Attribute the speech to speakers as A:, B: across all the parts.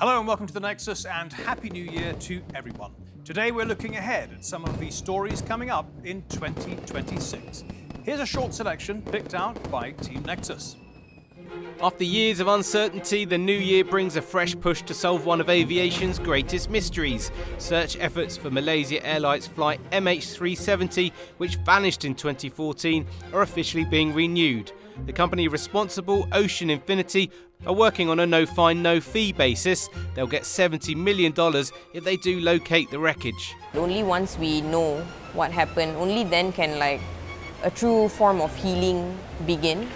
A: Hello and welcome to the Nexus, and Happy New Year to everyone. Today we're looking ahead at some of the stories coming up in 2026. Here's a short selection picked out by Team Nexus.
B: After years of uncertainty, the new year brings a fresh push to solve one of aviation's greatest mysteries. Search efforts for Malaysia Airlines Flight MH370, which vanished in 2014, are officially being renewed. The company responsible, Ocean Infinity, are working on a no-fine, no-fee basis. They'll get $70 million if they do locate the wreckage.
C: Only once we know what happened, only then can a true form of healing begin.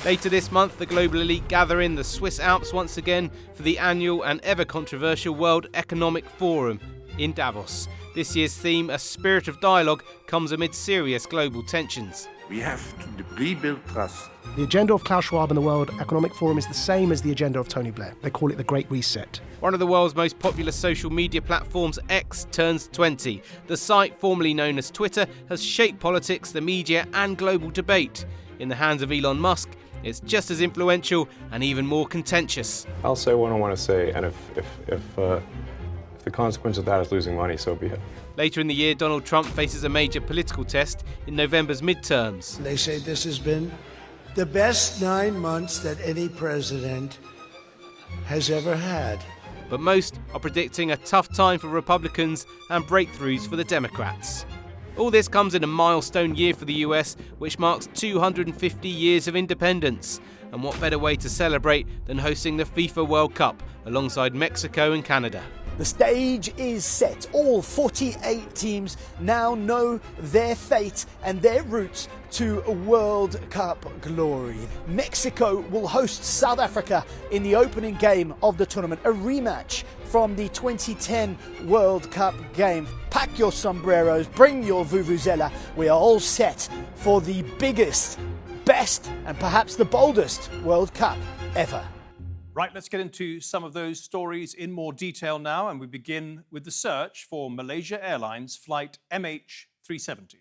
B: Later this month, the global elite gather in the Swiss Alps once again for the annual and ever-controversial World Economic Forum in Davos. This year's theme, A Spirit of Dialogue, comes amid serious global tensions.
D: We have to rebuild trust.
E: The agenda of Klaus Schwab and the World Economic Forum is the same as the agenda of Tony Blair. They call it the Great Reset.
B: One of the world's most popular social media platforms, X, turns 20. The site, formerly known as Twitter, has shaped politics, the media and global debate. In the hands of Elon Musk, it's just as influential and even more contentious.
F: I'll say what I want to say, and if the consequence of that is losing money, so be it.
B: Later in the year, Donald Trump faces a major political test in November's midterms.
G: They say this has been the best 9 months that any president has ever had.
B: But most are predicting a tough time for Republicans and breakthroughs for the Democrats. All this comes in a milestone year for the US, which marks 250 years of independence. And what better way to celebrate than hosting the FIFA World Cup alongside Mexico and Canada?
H: The stage is set. All 48 teams now know their fate and their route to World Cup glory. Mexico will host South Africa in the opening game of the tournament, a rematch from the 2010 World Cup game. Pack your sombreros, bring your vuvuzela. We are all set for the biggest, best, and perhaps the boldest World Cup ever.
A: Right, let's get into some of those stories in more detail now, and we begin with the search for Malaysia Airlines Flight MH370.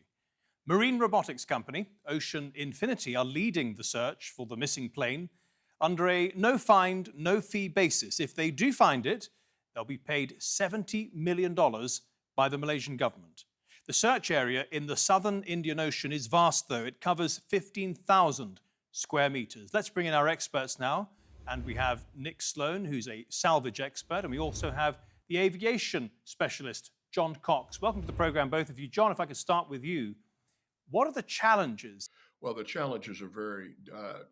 A: Marine robotics company Ocean Infinity are leading the search for the missing plane under a no-find, no-fee basis. If they do find it, they'll be paid $70 million by the Malaysian government. The search area in the southern Indian Ocean is vast, though. It covers 15,000 square meters. Let's bring in our experts now. And we have Nick Sloane, who's a salvage expert, and we also have the aviation specialist, John Cox. Welcome to the program, both of you. John, if I could start with you, what are the challenges?
I: Well, the challenges are very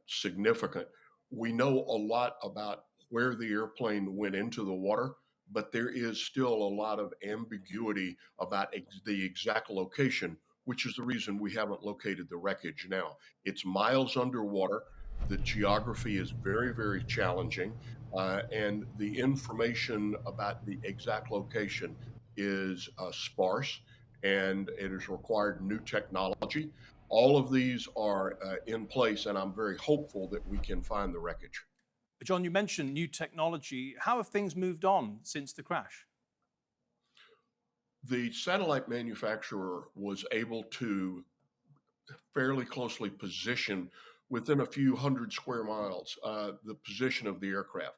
I: significant. We know a lot about where the airplane went into the water, but there is still a lot of ambiguity about the exact location, which is the reason we haven't located the wreckage now. It's miles underwater. The geography is very, very challenging, and the information about the exact location is sparse, and it has required new technology. All of these are in place, and I'm very hopeful that we can find the wreckage.
A: John, you mentioned new technology. How have things moved on since the crash?
I: The satellite manufacturer was able to fairly closely position within a few hundred square miles, the position of the aircraft.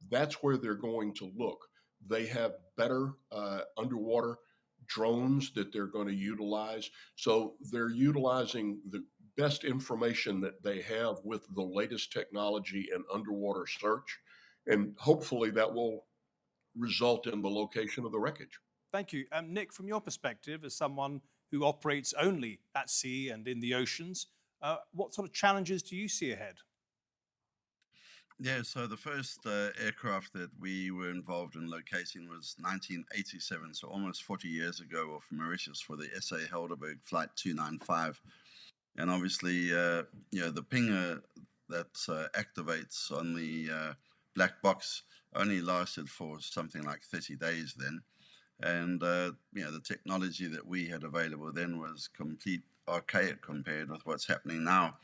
I: That's where they're going to look. They have better underwater drones that they're going to utilize. So they're utilizing the best information that they have with the latest technology in underwater search. And hopefully that will result in the location of the wreckage.
A: Thank you. Nick, from your perspective, as someone who operates only at sea and in the oceans, what sort of challenges do you see ahead?
J: Yeah, so the first aircraft that we were involved in locating was 1987, so almost 40 years ago, off Mauritius for the SA Helderberg Flight 295. And obviously, the pinger that activates on the black box only lasted for something like 30 days then. And, the technology that we had available then was complete archaic compared with what's happening now.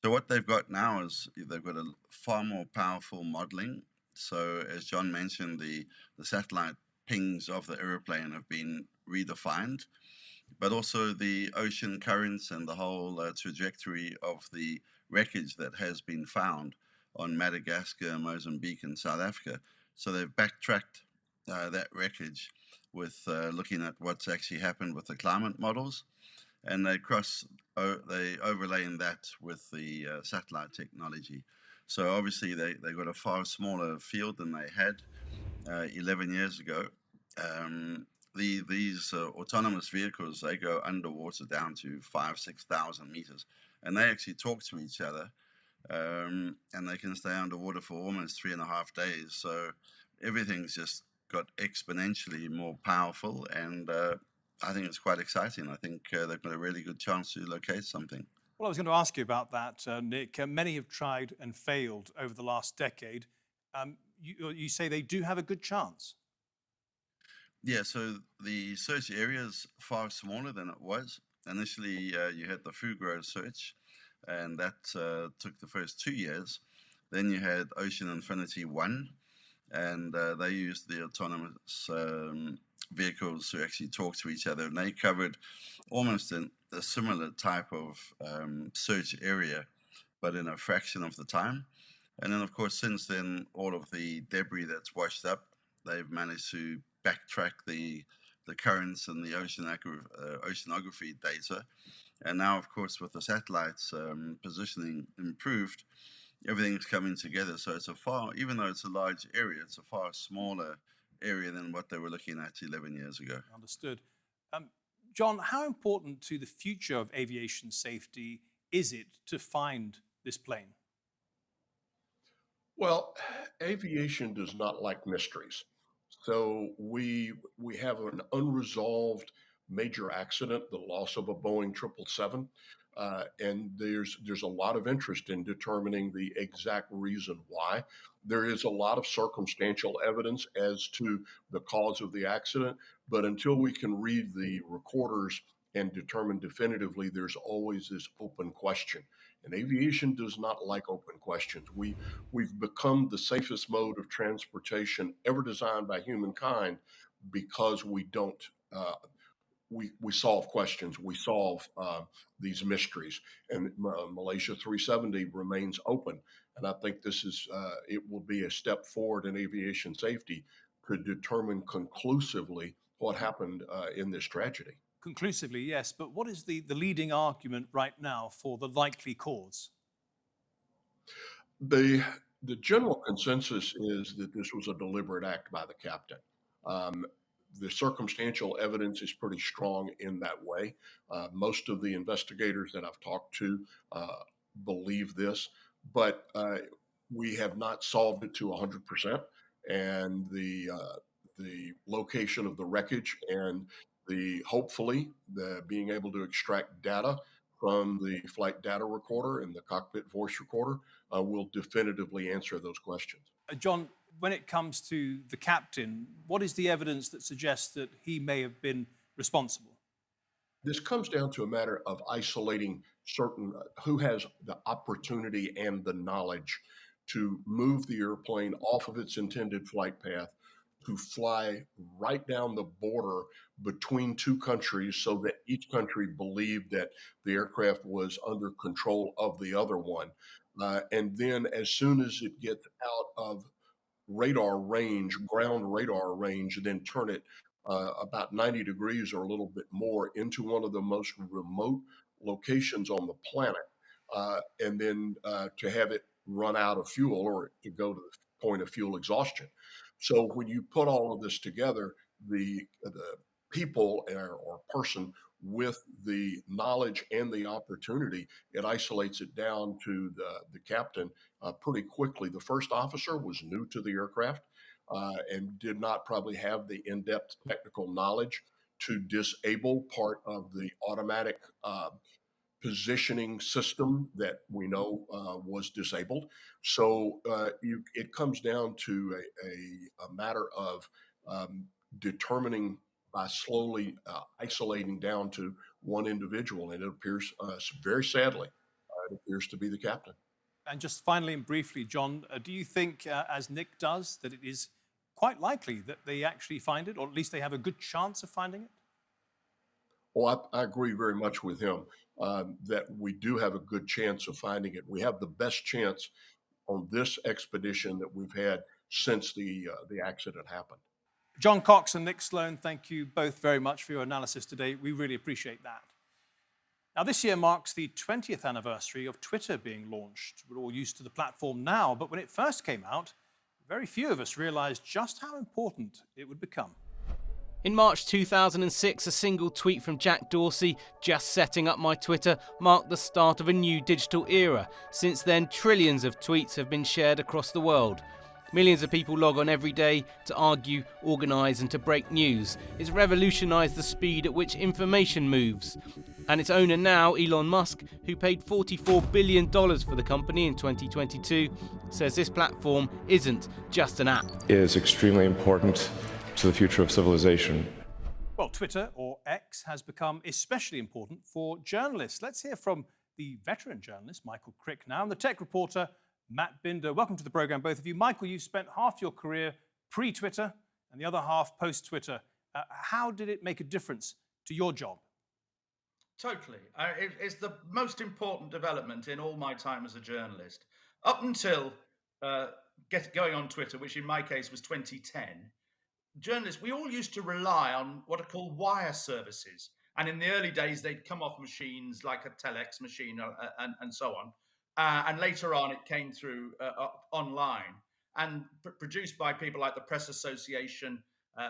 J: So what they've got now is they've got a far more powerful modeling. So as John mentioned, the satellite pings of the aeroplane have been redefined, but also the ocean currents and the whole trajectory of the wreckage that has been found on Madagascar, Mozambique, and South Africa So they've backtracked that wreckage with looking at what's actually happened with the climate models, and they overlaying that with the satellite technology. So obviously they got a far smaller field than they had 11 years ago. These autonomous vehicles, they go underwater down to 6,000 meters, and they actually talk to each other, and they can stay underwater for almost 3.5 days. So everything's just got exponentially more powerful, and I think it's quite exciting. I think they've got a really good chance to locate something.
A: Well, I was going to ask you about that, Nick. Many have tried and failed over the last decade. You say they do have a good chance.
J: Yeah, so the search area is far smaller than it was. Initially, you had the Fugro search, and that took the first 2 years. Then you had Ocean Infinity 1, and they used the autonomous vehicles to actually talk to each other, and they covered almost a similar type of search area, but in a fraction of the time. And then, of course, since then, all of the debris that's washed up, they've managed to backtrack the currents and the oceanography data. And now, of course, with the satellites positioning improved, everything's coming together. So it's even though it's a large area, it's a far smaller area than what they were looking at 11 years ago.
A: Understood. John, how important to the future of aviation safety is it to find this plane?
I: Well, aviation does not like mysteries. So we have an unresolved major accident, the loss of a Boeing 777, and there's a lot of interest in determining the exact reason why. There is a lot of circumstantial evidence as to the cause of the accident, but until we can read the recorders and determine definitively, there's always this open question. And aviation does not like open questions. We've become the safest mode of transportation ever designed by humankind because we don't we solve questions. We solve these mysteries, and Malaysia 370 remains open. And I think this is it will be a step forward in aviation safety to determine conclusively what happened in this tragedy.
A: Conclusively, yes, but what is the leading argument right now for the likely cause?
I: The general consensus is that this was a deliberate act by the captain. The circumstantial evidence is pretty strong in that way. Most of the investigators that I've talked to believe this, but we have not solved it to 100%. And the location of the wreckage and hopefully being able to extract data from the flight data recorder and the cockpit voice recorder will definitively answer those questions.
A: John, when it comes to the captain, what is the evidence that suggests that he may have been responsible?
I: This comes down to a matter of isolating certain who has the opportunity and the knowledge to move the airplane off of its intended flight path, to fly right down the border between two countries so that each country believed that the aircraft was under control of the other one. And then as soon as it gets out of radar range, ground radar range, then turn it about 90 degrees or a little bit more into one of the most remote locations on the planet. And then to have it run out of fuel or to go to the point of fuel exhaustion. So when you put all of this together, the people or person with the knowledge and the opportunity, it isolates it down to the captain pretty quickly. The first officer was new to the aircraft and did not probably have the in-depth technical knowledge to disable part of the automatic positioning system that we know was disabled. So it comes down to a matter of determining by slowly isolating down to one individual. And it appears, very sadly, it appears to be the captain.
A: And just finally and briefly, John, do you think, as Nick does, that it is quite likely that they actually find it, or at least they have a good chance of finding it?
I: Well, I agree very much with him that we do have a good chance of finding it. We have the best chance on this expedition that we've had since the accident happened.
A: John Cox and Nick Sloane, thank you both very much for your analysis today. We really appreciate that. Now, this year marks the 20th anniversary of Twitter being launched. We're all used to the platform now, but when it first came out, very few of us realized just how important it would become.
B: In March 2006, a single tweet from Jack Dorsey, "Just setting up my Twitter," marked the start of a new digital era. Since then, trillions of tweets have been shared across the world. Millions of people log on every day to argue, organise and to break news. It's revolutionised the speed at which information moves. And its owner now, Elon Musk, who paid $44 billion for the company in 2022, says this platform isn't just an app.
F: It is extremely important to the future of civilization.
A: Well, Twitter, or X, has become especially important for journalists. Let's hear from the veteran journalist, Michael Crick, now, and the tech reporter, Matt Binder. Welcome to the programme, both of you. Michael, you spent half your career pre-Twitter and the other half post-Twitter. How did it make a difference to your job?
K: Totally. It's the most important development in all my time as a journalist. Up until going on Twitter, which in my case was 2010, journalists, we all used to rely on what are called wire services. And in the early days, they'd come off machines like a telex machine and so on. And later on, it came through online and produced by people like the Press Association,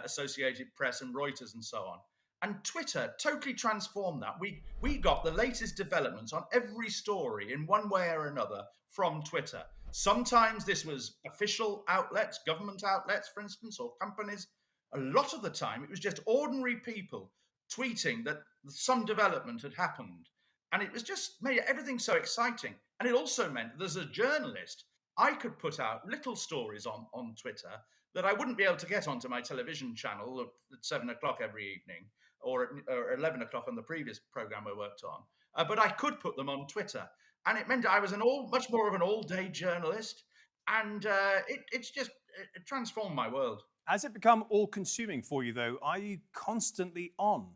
K: Associated Press and Reuters and so on. And Twitter totally transformed that. We got the latest developments on every story in one way or another from Twitter. Sometimes this was official outlets, government outlets, for instance, or companies. A lot of the time, it was just ordinary people tweeting that some development had happened. And it was just made everything so exciting. And it also meant that as a journalist, I could put out little stories on Twitter that I wouldn't be able to get onto my television channel at 7 o'clock every evening or at 11 o'clock on the previous program I worked on. But I could put them on Twitter. And it meant I was much more of an all-day journalist. And it transformed my world.
A: Has it become all-consuming for you, though? Are you constantly on?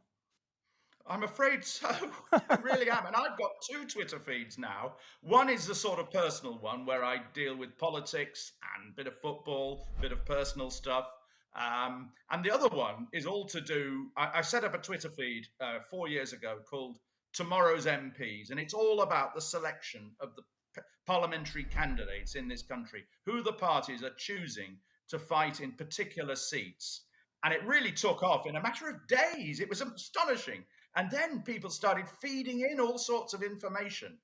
K: I'm afraid so. I really am. And I've got two Twitter feeds now. One is the sort of personal one where I deal with politics and a bit of football, a bit of personal stuff. And the other one is all to do, I set up a Twitter feed 4 years ago called Tomorrow's MPs. And it's all about the selection of the parliamentary candidates in this country, who the parties are choosing to fight in particular seats. And it really took off in a matter of days. It was astonishing. And then people started feeding in all sorts of information.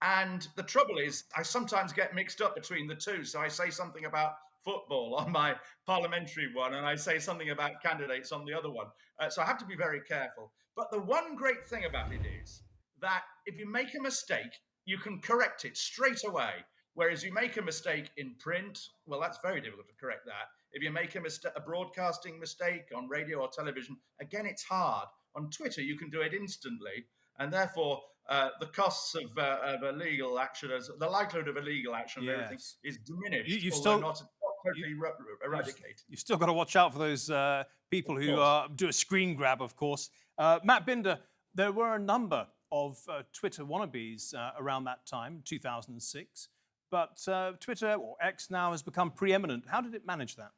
K: And the trouble is, I sometimes get mixed up between the two. So I say something about football on my parliamentary one, and I say something about candidates on the other one. So I have to be very careful. But the one great thing about it is that if you make a mistake, you can correct it straight away. Whereas you make a mistake in print, well, that's very difficult to correct that. If you make a broadcasting mistake on radio or television, again, it's hard. On Twitter, you can do it instantly, and therefore the costs of illegal action, the likelihood of illegal action, and everything is diminished, although not totally eradicated.
A: You've still got to watch out for those people who do a screen grab, of course. Matt Binder, there were a number of Twitter wannabes around that time, 2006, but Twitter, or X now, has become preeminent. How did it manage that?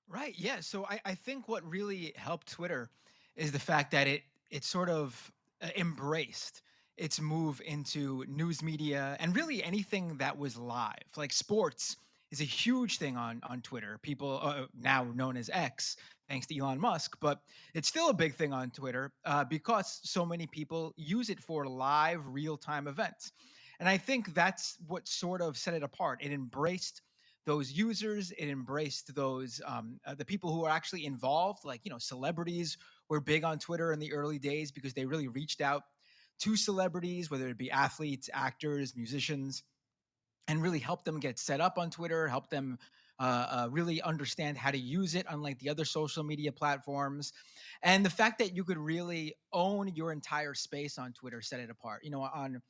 L: Right, yeah. So I think what really helped Twitter is the fact that it sort of embraced its move into news media and really anything that was live. Like sports is a huge thing on Twitter. People now known as X, thanks to Elon Musk, but it's still a big thing on Twitter because so many people use it for live, real-time events. And I think that's what sort of set it apart. It embraced those users, it embraced those the people who are actually involved, like, you know, celebrities were big on Twitter in the early days because they really reached out to celebrities, whether it be athletes, actors, musicians, and really helped them get set up on Twitter, help them really understand how to use it, unlike the other social media platforms. And the fact that you could really own your entire space on Twitter set it apart. You know, on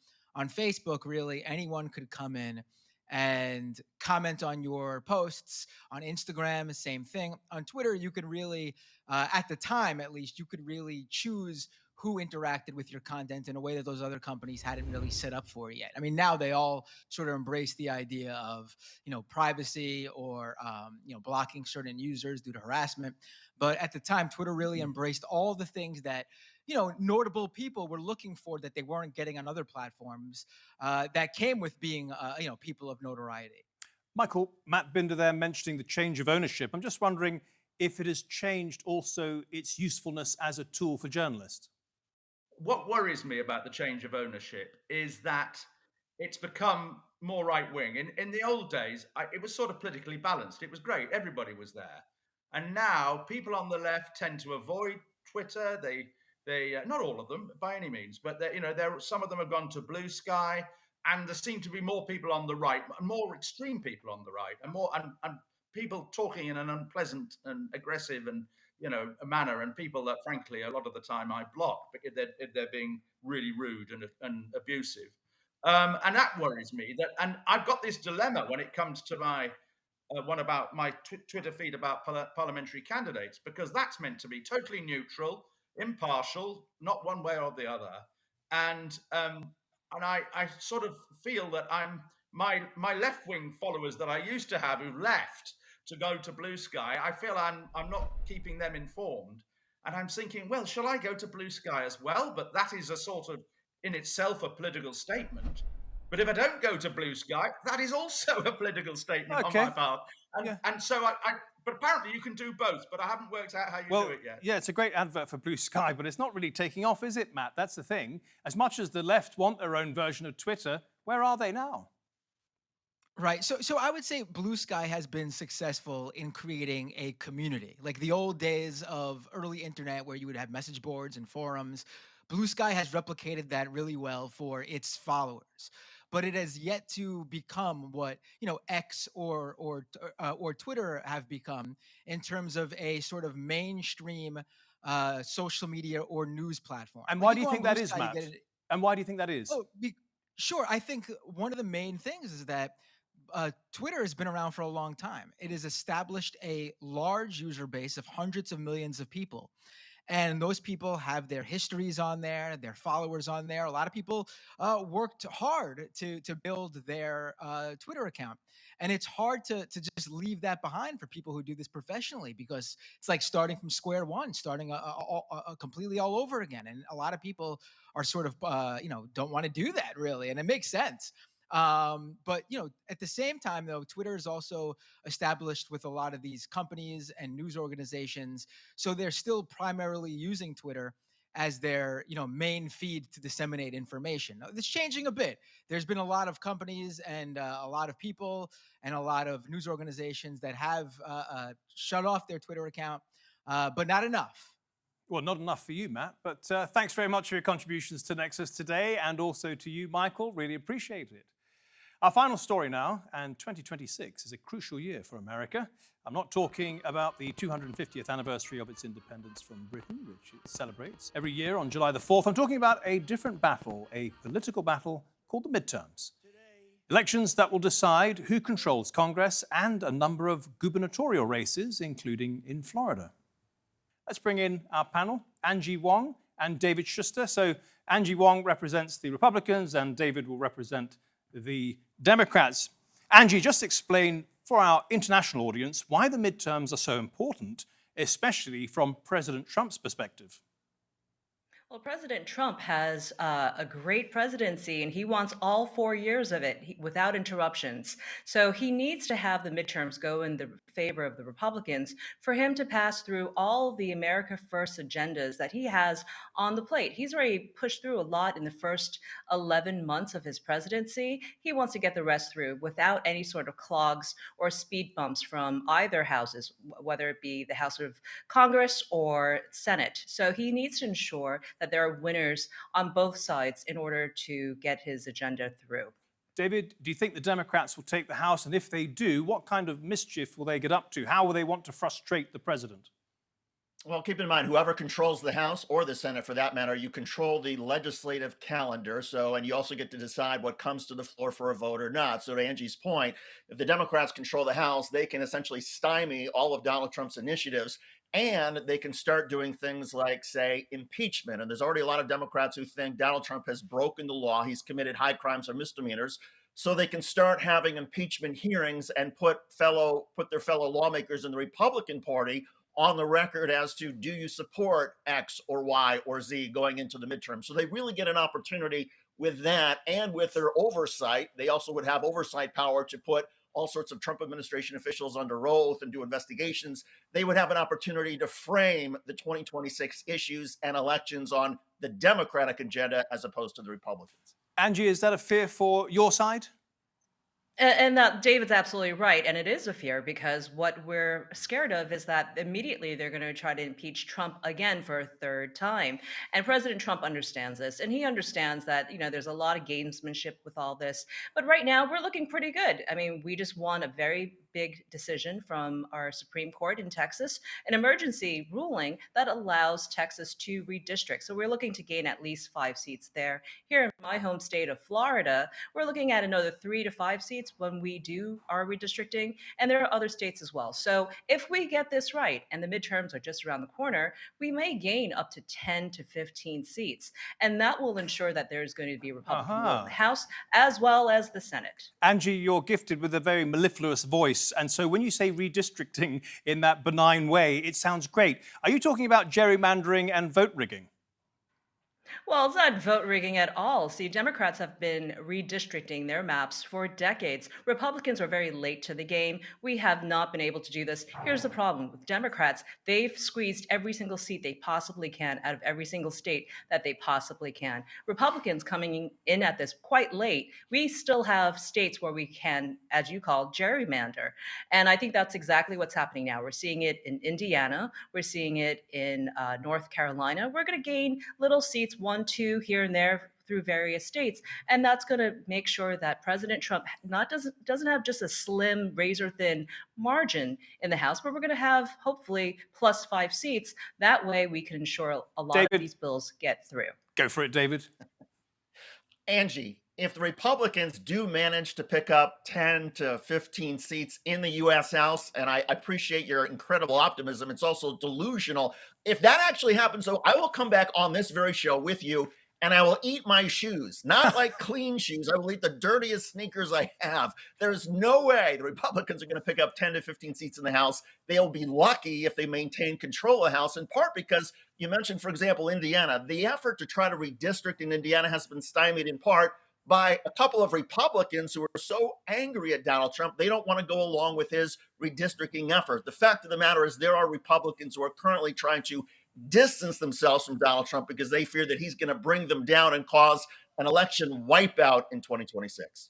L: Facebook, really anyone could come in and comment on your posts. On Instagram, same thing. On Twitter, you could really, at the time at least, you could really choose who interacted with your content in a way that those other companies hadn't really set up for it yet. I mean, now they all sort of embrace the idea of, privacy or, blocking certain users due to harassment. But at the time, Twitter really embraced all the things that, notable people were looking for that they weren't getting on other platforms that came with being, people of notoriety.
A: Michael, Matt Binder there mentioning the change of ownership. I'm just wondering if it has changed also its usefulness as a tool for journalists.
K: What worries me about the change of ownership is that it's become more right-wing. In the old days, it was sort of politically balanced. It was great. Everybody was there. And now people on the left tend to avoid Twitter. They not all of them by any means, but some of them have gone to Blue Sky, and there seem to be more people on the right, more extreme people on the right, and people talking in an unpleasant and aggressive and a manner, and people that frankly a lot of the time I block if they're being really rude and abusive, and that worries me. And I've got this dilemma when it comes to my one about my Twitter feed about parliamentary candidates, because that's meant to be totally neutral, impartial, not one way or the other. And I sort of feel that my left-wing followers that I used to have who left to go to Blue Sky, I feel I'm not keeping them informed. And I'm thinking, well, shall I go to Blue Sky as well? But that is a sort of, in itself, a political statement. But if I don't go to Blue Sky, that is also a political statement on my part. And so but apparently you can do both, but I haven't worked out how you do it yet.
A: Yeah, it's a great advert for Blue Sky, but it's not really taking off, is it, Matt? That's the thing. As much as the left want their own version of Twitter, where are they now?
L: Right. So I would say Blue Sky has been successful in creating a community. Like the old days of early internet where you would have message boards and forums, Blue Sky has replicated that really well for its followers. But it has yet to become what X or Twitter have become in terms of a sort of mainstream social media or news platform.
A: And why do you think that is, Matt? And why do you think that is?
L: Sure. I think one of the main things is that Twitter has been around for a long time. It has established a large user base of hundreds of millions of people. And those people have their histories on there, their followers on there. A lot of people worked hard to build their Twitter account. And it's hard to just leave that behind for people who do this professionally, because it's like starting from square one, starting completely all over again. And a lot of people are sort of, don't want to do that really. And it makes sense. But at the same time, though, Twitter is also established with a lot of these companies and news organizations, so they're still primarily using Twitter as their main feed to disseminate information. Now, it's changing a bit. There's been a lot of companies and a lot of people and a lot of news organizations that have shut off their Twitter account, but not enough.
A: Well, not enough for you, Matt, but thanks very much for your contributions to Nexus today, and also to you, Michael. Really appreciate it. Our final story now, and 2026 is a crucial year for America. I'm not talking about the 250th anniversary of its independence from Britain, which it celebrates every year on July the 4th. I'm talking about a different battle, a political battle called the midterms. Elections that will decide who controls Congress and a number of gubernatorial races, including in Florida. Let's bring in our panel, Angie Wong and David Schuster. So Angie Wong represents the Republicans and David will represent the Democrats. Angie, just explain for our international audience why the midterms are so important, especially from President Trump's perspective.
M: Well, President Trump has a great presidency, and he wants all 4 years of it without interruptions. So he needs to have the midterms go in the favor of the Republicans for him to pass through all the America First agendas that he has on the plate. He's already pushed through a lot in the first 11 months of his presidency. He wants to get the rest through without any sort of clogs or speed bumps from either houses, whether it be the House of Congress or Senate. So he needs to ensure that there are winners on both sides in order to get his agenda through.
A: David, do you think the Democrats will take the House? And if they do, what kind of mischief will they get up to? How will they want to frustrate the president?
N: Well, keep in mind, whoever controls the House or the Senate, for that matter, you control the legislative calendar. So, and you also get to decide what comes to the floor for a vote or not. So, to Angie's point, if the Democrats control the House, they can essentially stymie all of Donald Trump's initiatives, and they can start doing things like, say, impeachment. And there's already a lot of Democrats who think Donald Trump has broken the law. He's committed high crimes or misdemeanors. So they can start having impeachment hearings and put their fellow lawmakers in the Republican Party on the record as to, do you support X or Y or Z going into the midterm? So they really get an opportunity with that, and with their oversight. They also would have oversight power to put all sorts of Trump administration officials under oath and do investigations. They would have an opportunity to frame the 2026 issues and elections on the Democratic agenda as opposed to the Republicans.
A: Angie, is that a fear for your side?
M: And that David's absolutely right. And it is a fear, because what we're scared of is that immediately they're going to try to impeach Trump again for a third time. And President Trump understands this. And he understands that, there's a lot of gamesmanship with all this. But right now, we're looking pretty good. I mean, we just won a very big decision from our Supreme Court in Texas, an emergency ruling that allows Texas to redistrict. So we're looking to gain at least 5 seats there. Here in my home state of Florida, we're looking at another 3 to 5 seats when we do our redistricting, and there are other states as well. So if we get this right, and the midterms are just around the corner, we may gain up to 10 to 15 seats, and that will ensure that there's going to be a Republican rule in the House as well as the Senate.
A: Angie, you're gifted with a very mellifluous voice, and so when you say redistricting in that benign way, it sounds great. Are you talking about gerrymandering and vote rigging?
M: Well, it's not vote rigging at all. See, Democrats have been redistricting their maps for decades. Republicans are very late to the game. We have not been able to do this. Here's the problem with Democrats. They've squeezed every single seat they possibly can out of every single state that they possibly can. Republicans coming in at this quite late. We still have states where we can, as you call, gerrymander. And I think that's exactly what's happening now. We're seeing it in Indiana. We're seeing it in North Carolina. We're going to gain little seats, 1, 2 here and there through various states, and that's going to make sure that President Trump doesn't have just a slim, razor-thin margin in the House, but we're going to have hopefully plus 5 seats. That way, we can ensure a lot of these bills get through.
A: Go for it, David.
N: Angie, if the Republicans do manage to pick up 10 to 15 seats in the U.S. House, and I appreciate your incredible optimism, it's also delusional. If that actually happens, though, I will come back on this very show with you, and I will eat my shoes. Not like clean shoes. I will eat the dirtiest sneakers I have. There's no way the Republicans are going to pick up 10 to 15 seats in the House. They'll be lucky if they maintain control of the House, in part because you mentioned, for example, Indiana. The effort to try to redistrict in Indiana has been stymied in part by a couple of Republicans who are so angry at Donald Trump, they don't want to go along with his redistricting effort. The fact of the matter is there are Republicans who are currently trying to distance themselves from Donald Trump because they fear that he's going to bring them down and cause an election wipeout in 2026.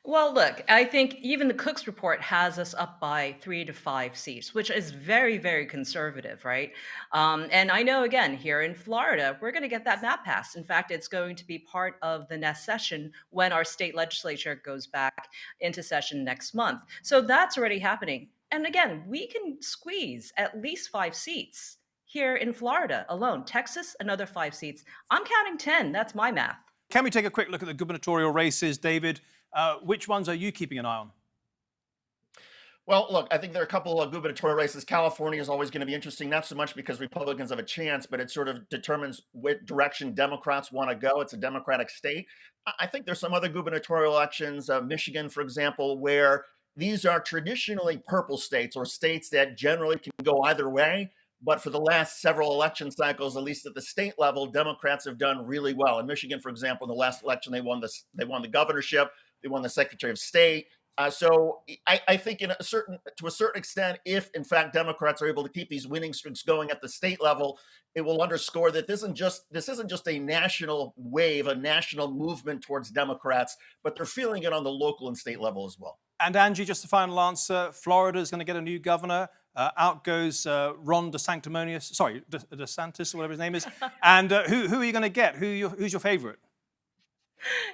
M: Well, look, I think even the Cook's report has us up by 3 to 5 seats, which is very, very conservative, right? And I know, again, here in Florida, we're going to get that map passed. In fact, it's going to be part of the next session when our state legislature goes back into session next month. So that's already happening. And again, we can squeeze at least 5 seats here in Florida alone. Texas, another 5 seats. I'm counting 10. That's my math.
A: Can we take a quick look at the gubernatorial races, David? Which ones are you keeping an eye on?
N: Well, look, I think there are a couple of gubernatorial races. California is always going to be interesting, not so much because Republicans have a chance, but it sort of determines which direction Democrats want to go. It's a Democratic state. I think there's some other gubernatorial elections, Michigan, for example, where these are traditionally purple states or states that generally can go either way. But for the last several election cycles, at least at the state level, Democrats have done really well. In Michigan, for example, in the last election, they won the governorship, they won the Secretary of State. So I think to a certain extent, if in fact Democrats are able to keep these winning streaks going at the state level, it will underscore that this isn't just a national wave, a national movement towards Democrats, but they're feeling it on the local and state level as well.
A: And Angie, just a final answer. Florida is going to get a new governor. Out goes Ron DeSantis, or whatever his name is. And who are you going to get? Who's your favorite?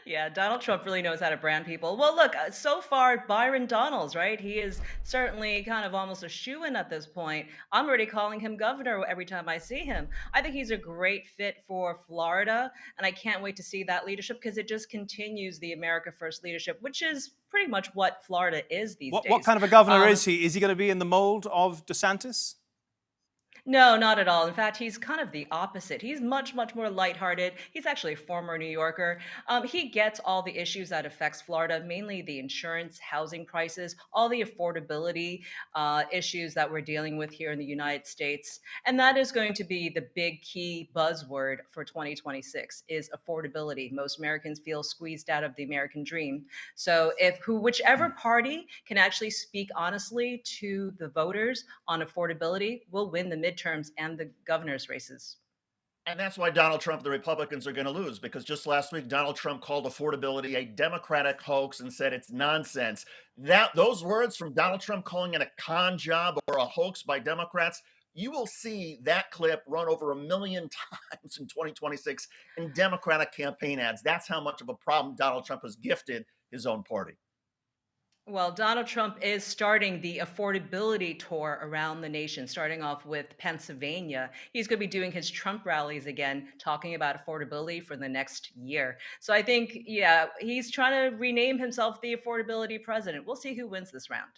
M: Yeah, Donald Trump really knows how to brand people. Well, look, so far, Byron Donalds, right? He is certainly kind of almost a shoo-in at this point. I'm already calling him governor every time I see him. I think he's a great fit for Florida, and I can't wait to see that leadership because it just continues the America First leadership, which is pretty much what Florida is these days.
A: What kind of a governor is he? Is he going to be in the mold of DeSantis?
M: No, not at all. In fact, he's kind of the opposite. He's much, much more lighthearted. He's actually a former New Yorker. He gets all the issues that affects Florida, mainly the insurance, housing prices, all the affordability issues that we're dealing with here in the United States. And that is going to be the big key buzzword for 2026 is affordability. Most Americans feel squeezed out of the American dream. So whichever party can actually speak honestly to the voters on affordability will win the midterms and the governor's races.
N: And that's why Donald Trump and the Republicans are going to lose, because just last week, Donald Trump called affordability a Democratic hoax and said it's nonsense. Those words from Donald Trump calling it a con job or a hoax by Democrats, you will see that clip run over 1 million times in 2026 in Democratic campaign ads. That's how much of a problem Donald Trump has gifted his own party.
M: Well, Donald Trump is starting the affordability tour around the nation, starting off with Pennsylvania. He's going to be doing his Trump rallies again, talking about affordability for the next year. So I think, yeah, he's trying to rename himself the affordability president. We'll see who wins this round.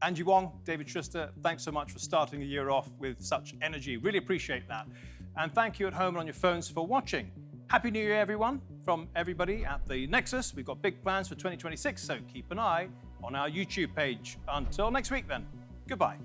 A: Angie Wong, David Schuster, thanks so much for starting the year off with such energy. Really appreciate that. And thank you at home and on your phones for watching. Happy New Year, everyone. From everybody at the Nexus, we've got big plans for 2026, so keep an eye on our YouTube page. Until next week, then, goodbye.